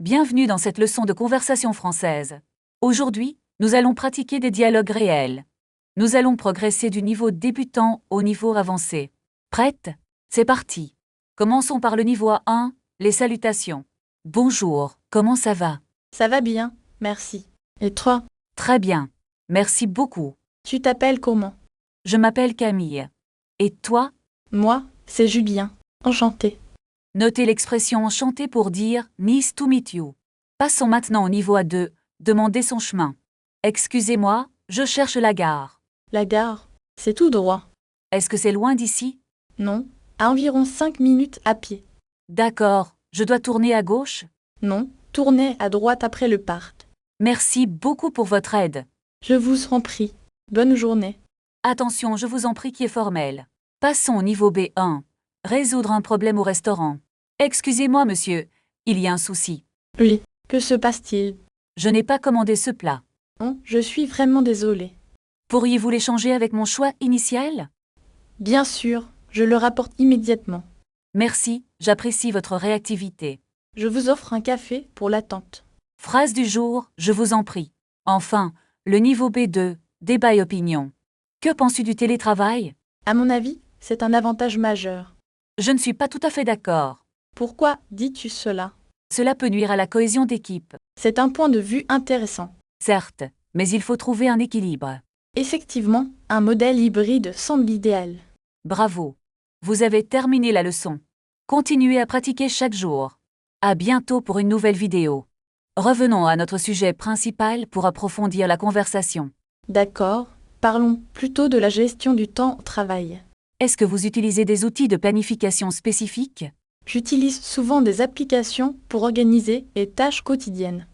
Bienvenue dans cette leçon de conversation française. Aujourd'hui, nous allons pratiquer des dialogues réels. Nous allons progresser du niveau débutant au niveau avancé. Prête? C'est parti. Commençons par le niveau 1, les salutations. Bonjour, comment ça va? Ça va bien, merci. Et toi? Très bien. Merci beaucoup. Tu t'appelles comment? Je m'appelle Camille. Et toi? Moi, c'est Julien. Enchanté. Notez l'expression enchanté pour dire nice to meet you. Passons maintenant au niveau A2, demander son chemin. Excusez-moi, je cherche la gare. La gare, c'est tout droit. Est-ce que c'est loin d'ici? Non, à environ 5 minutes à pied. D'accord, je dois tourner à gauche? Non, tournez à droite après le parc. Merci beaucoup pour votre aide. Je vous en prie. Bonne journée. Attention, je vous en prie qui est formel. Passons au niveau B1. Résoudre un problème au restaurant. Excusez-moi, monsieur, il y a un souci. Oui, que se passe-t-il? Je n'ai pas commandé ce plat. Oh, je suis vraiment désolée. Pourriez-vous l'échanger avec mon choix initial? Bien sûr, je le rapporte immédiatement. Merci, j'apprécie votre réactivité. Je vous offre un café pour l'attente. Phrase du jour, je vous en prie. Enfin, le niveau B2, débat et opinion. Que penses-tu du télétravail? À mon avis, c'est un avantage majeur. Je ne suis pas tout à fait d'accord. Pourquoi dis-tu cela? Cela peut nuire à la cohésion d'équipe. C'est un point de vue intéressant. Certes, mais il faut trouver un équilibre. Effectivement, un modèle hybride semble idéal. Bravo. Vous avez terminé la leçon. Continuez à pratiquer chaque jour. À bientôt pour une nouvelle vidéo. Revenons à notre sujet principal pour approfondir la conversation. D'accord, parlons plutôt de la gestion du temps au travail. Est-ce que vous utilisez des outils de planification spécifiques? J'utilise souvent des applications pour organiser les tâches quotidiennes.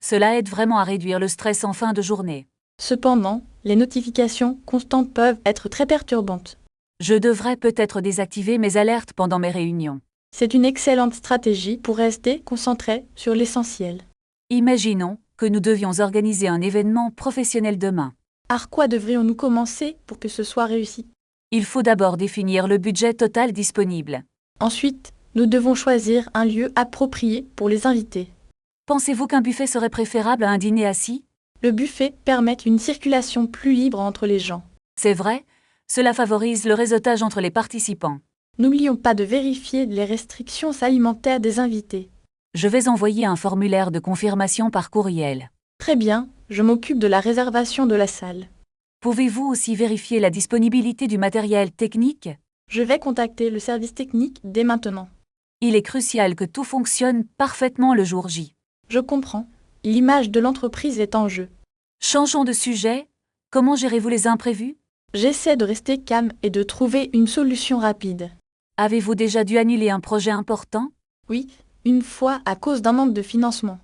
Cela aide vraiment à réduire le stress en fin de journée. Cependant, les notifications constantes peuvent être très perturbantes. Je devrais peut-être désactiver mes alertes pendant mes réunions. C'est une excellente stratégie pour rester concentré sur l'essentiel. Imaginons que nous devions organiser un événement professionnel demain. Par quoi devrions-nous commencer pour que ce soit réussi? Il faut d'abord définir le budget total disponible. Ensuite, nous devons choisir un lieu approprié pour les invités. Pensez-vous qu'un buffet serait préférable à un dîner assis? Le buffet permet une circulation plus libre entre les gens. C'est vrai, cela favorise le réseautage entre les participants. N'oublions pas de vérifier les restrictions alimentaires des invités. Je vais envoyer un formulaire de confirmation par courriel. Très bien, je m'occupe de la réservation de la salle. Pouvez-vous aussi vérifier la disponibilité du matériel technique? Je vais contacter le service technique dès maintenant. Il est crucial que tout fonctionne parfaitement le jour J. Je comprends. L'image de l'entreprise est en jeu. Changeons de sujet. Comment gérez-vous les imprévus? J'essaie de rester calme et de trouver une solution rapide. Avez-vous déjà dû annuler un projet important? Oui, une fois à cause d'un manque de financement.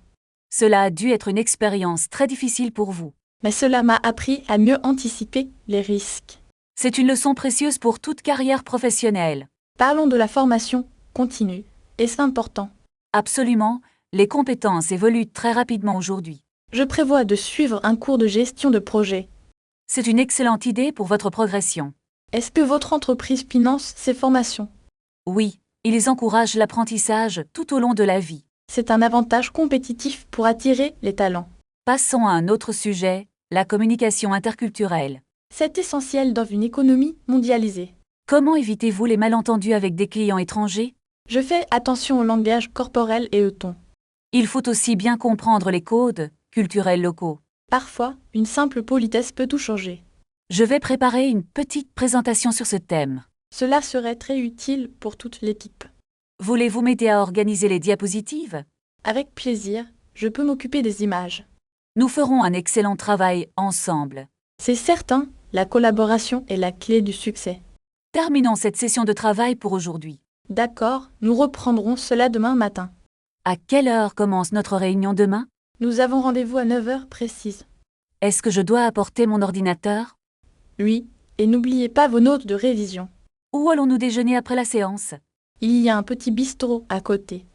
Cela a dû être une expérience très difficile pour vous. Mais cela m'a appris à mieux anticiper les risques. C'est une leçon précieuse pour toute carrière professionnelle. Parlons de la formation continue. Est-ce important? Absolument, les compétences évoluent très rapidement aujourd'hui. Je prévois de suivre un cours de gestion de projet. C'est une excellente idée pour votre progression. Est-ce que votre entreprise finance ces formations? Oui, ils encouragent l'apprentissage tout au long de la vie. C'est un avantage compétitif pour attirer les talents. Passons à un autre sujet, la communication interculturelle. C'est essentiel dans une économie mondialisée. Comment évitez-vous les malentendus avec des clients étrangers? Je fais attention au langage corporel et au ton. Il faut aussi bien comprendre les codes culturels locaux. Parfois, une simple politesse peut tout changer. Je vais préparer une petite présentation sur ce thème. Cela serait très utile pour toute l'équipe. Voulez-vous m'aider à organiser les diapositives? Avec plaisir, je peux m'occuper des images. Nous ferons un excellent travail ensemble. C'est certain, la collaboration est la clé du succès. Terminons cette session de travail pour aujourd'hui. D'accord, nous reprendrons cela demain matin. À quelle heure commence notre réunion demain? Nous avons rendez-vous à 9 heures précises. Est-ce que je dois apporter mon ordinateur? Oui, et n'oubliez pas vos notes de révision. Où allons-nous déjeuner après la séance? Il y a un petit bistrot à côté.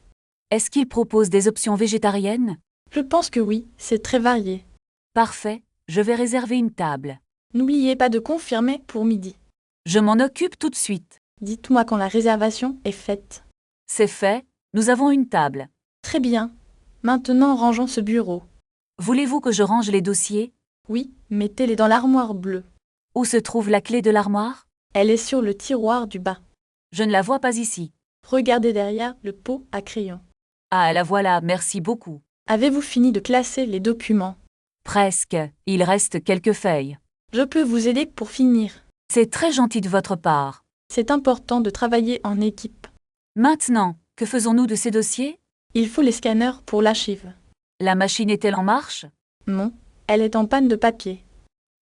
Est-ce qu'il propose des options végétariennes? Je pense que oui, c'est très varié. Parfait, je vais réserver une table. N'oubliez pas de confirmer pour midi. Je m'en occupe tout de suite. Dites-moi quand la réservation est faite. C'est fait, nous avons une table. Très bien. Maintenant rangeons ce bureau. Voulez-vous que je range les dossiers? Oui, mettez-les dans l'armoire bleue. Où se trouve la clé de l'armoire? Elle est sur le tiroir du bas. Je ne la vois pas ici. Regardez derrière le pot à crayon. Ah, la voilà, merci beaucoup. Avez-vous fini de classer les documents? Presque, il reste quelques feuilles. Je peux vous aider pour finir. C'est très gentil de votre part. C'est important de travailler en équipe. Maintenant, que faisons-nous de ces dossiers? Il faut les scanners pour l'archive. La machine est-elle en marche? Non, elle est en panne de papier.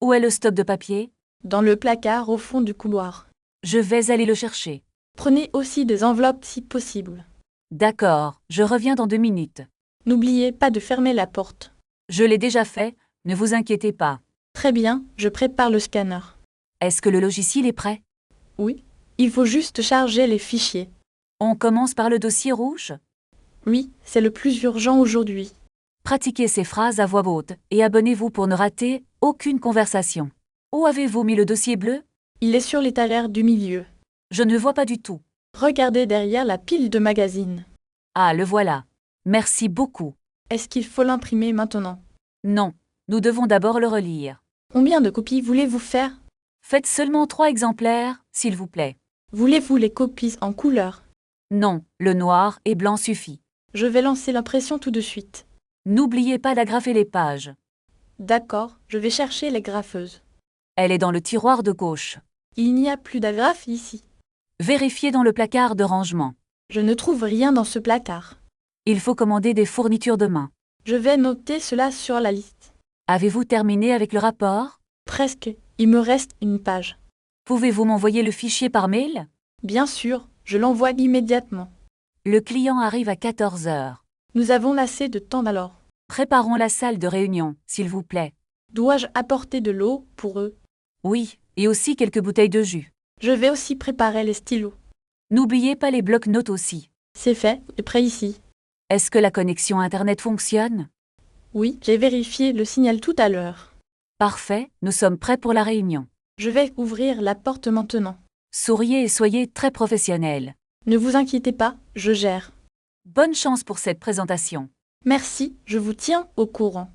Où est le stock de papier? Dans le placard au fond du couloir. Je vais aller le chercher. Prenez aussi des enveloppes si possible. D'accord, je reviens dans 2 minutes. N'oubliez pas de fermer la porte. Je l'ai déjà fait, ne vous inquiétez pas. Très bien, je prépare le scanner. Est-ce que le logiciel est prêt? Oui, il faut juste charger les fichiers. On commence par le dossier rouge? Oui, c'est le plus urgent aujourd'hui. Pratiquez ces phrases à voix haute et abonnez-vous pour ne rater aucune conversation. Où avez-vous mis le dossier bleu? Il est sur l'étagère du milieu. Je ne le vois pas du tout. Regardez derrière la pile de magazines. Ah, le voilà. Merci beaucoup. Est-ce qu'il faut l'imprimer maintenant? Non, nous devons d'abord le relire. Combien de copies voulez-vous faire? Faites seulement 3 exemplaires, s'il vous plaît. Voulez-vous les copies en couleur? Non, le noir et blanc suffit. Je vais lancer l'impression tout de suite. N'oubliez pas d'agrafer les pages. D'accord, je vais chercher les graffeuses. Elle est dans le tiroir de gauche. Il n'y a plus d'agrafe ici. Vérifiez dans le placard de rangement. Je ne trouve rien dans ce placard. Il faut commander des fournitures demain. Je vais noter cela sur la liste. Avez-vous terminé avec le rapport? Presque, il me reste une page. Pouvez-vous m'envoyer le fichier par mail? Bien sûr, je l'envoie immédiatement. Le client arrive à 14 heures. Nous avons assez de temps alors. Préparons la salle de réunion, s'il vous plaît. Dois-je apporter de l'eau pour eux? Oui, et aussi quelques bouteilles de jus. Je vais aussi préparer les stylos. N'oubliez pas les blocs-notes aussi. C'est fait, et prêt ici. Est-ce que la connexion Internet fonctionne? Oui, j'ai vérifié le signal tout à l'heure. Parfait, nous sommes prêts pour la réunion. Je vais ouvrir la porte maintenant. Souriez et soyez très professionnels. Ne vous inquiétez pas, je gère. Bonne chance pour cette présentation. Merci, je vous tiens au courant.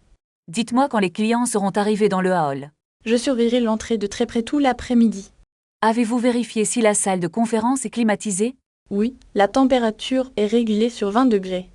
Dites-moi quand les clients seront arrivés dans le hall. Je surveillerai l'entrée de très près tout l'après-midi. Avez-vous vérifié si la salle de conférence est climatisée? Oui, la température est régulée sur 20 degrés.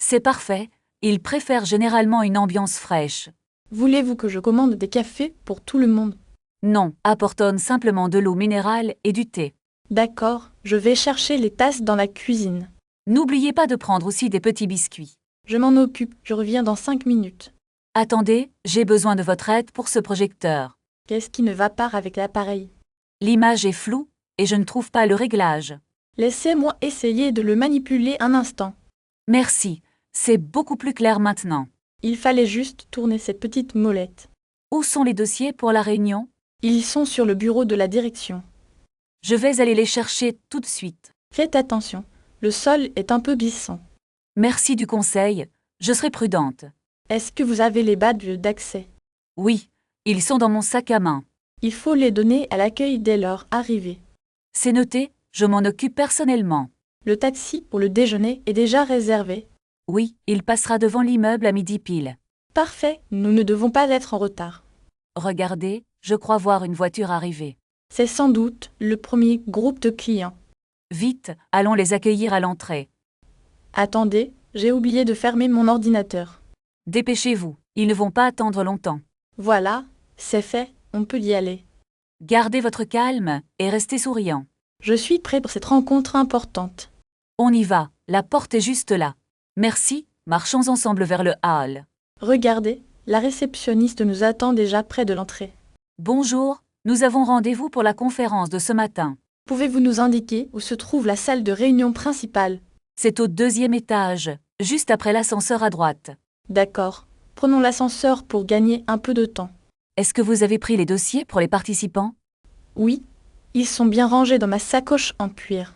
C'est parfait, ils préfèrent généralement une ambiance fraîche. Voulez-vous que je commande des cafés pour tout le monde? Non, apportons simplement de l'eau minérale et du thé. D'accord, je vais chercher les tasses dans la cuisine. N'oubliez pas de prendre aussi des petits biscuits. Je m'en occupe, je reviens dans 5 minutes. Attendez, j'ai besoin de votre aide pour ce projecteur. Qu'est-ce qui ne va pas avec l'appareil? L'image est floue, et je ne trouve pas le réglage. Laissez-moi essayer de le manipuler un instant. Merci, c'est beaucoup plus clair maintenant. Il fallait juste tourner cette petite molette. Où sont les dossiers pour la réunion? Ils sont sur le bureau de la direction. Je vais aller les chercher tout de suite. Faites attention, le sol est un peu glissant. Merci du conseil, je serai prudente. Est-ce que vous avez les badges d'accès? Oui, ils sont dans mon sac à main. Il faut les donner à l'accueil dès leur arrivée. C'est noté, je m'en occupe personnellement. Le taxi pour le déjeuner est déjà réservé. Oui, il passera devant l'immeuble à midi pile. Parfait, nous ne devons pas être en retard. Regardez, je crois voir une voiture arriver. C'est sans doute le premier groupe de clients. Vite, allons les accueillir à l'entrée. Attendez, j'ai oublié de fermer mon ordinateur. Dépêchez-vous, ils ne vont pas attendre longtemps. Voilà, c'est fait, on peut y aller. Gardez votre calme et restez souriant. Je suis prêt pour cette rencontre importante. On y va, la porte est juste là. Merci, marchons ensemble vers le hall. Regardez, la réceptionniste nous attend déjà près de l'entrée. Bonjour, nous avons rendez-vous pour la conférence de ce matin. Pouvez-vous nous indiquer où se trouve la salle de réunion principale? C'est au 2e étage, juste après l'ascenseur à droite. D'accord. Prenons l'ascenseur pour gagner un peu de temps. Est-ce que vous avez pris les dossiers pour les participants? Oui, ils sont bien rangés dans ma sacoche en cuir.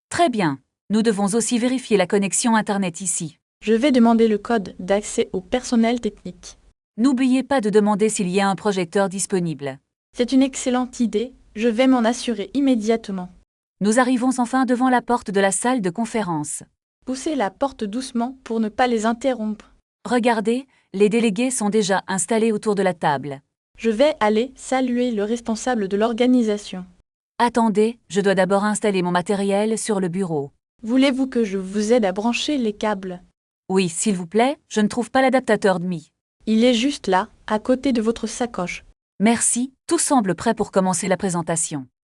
Très bien. Nous devons aussi vérifier la connexion Internet ici. Je vais demander le code d'accès au personnel technique. N'oubliez pas de demander s'il y a un projecteur disponible. C'est une excellente idée, je vais m'en assurer immédiatement. Nous arrivons enfin devant la porte de la salle de conférence. Poussez la porte doucement pour ne pas les interrompre. Regardez, les délégués sont déjà installés autour de la table. Je vais aller saluer le responsable de l'organisation. Attendez, je dois d'abord installer mon matériel sur le bureau. Voulez-vous que je vous aide à brancher les câbles? Oui, s'il vous plaît, je ne trouve pas l'adaptateur de Mi. Il est juste là, à côté de votre sacoche. Merci, tout semble prêt pour commencer la présentation.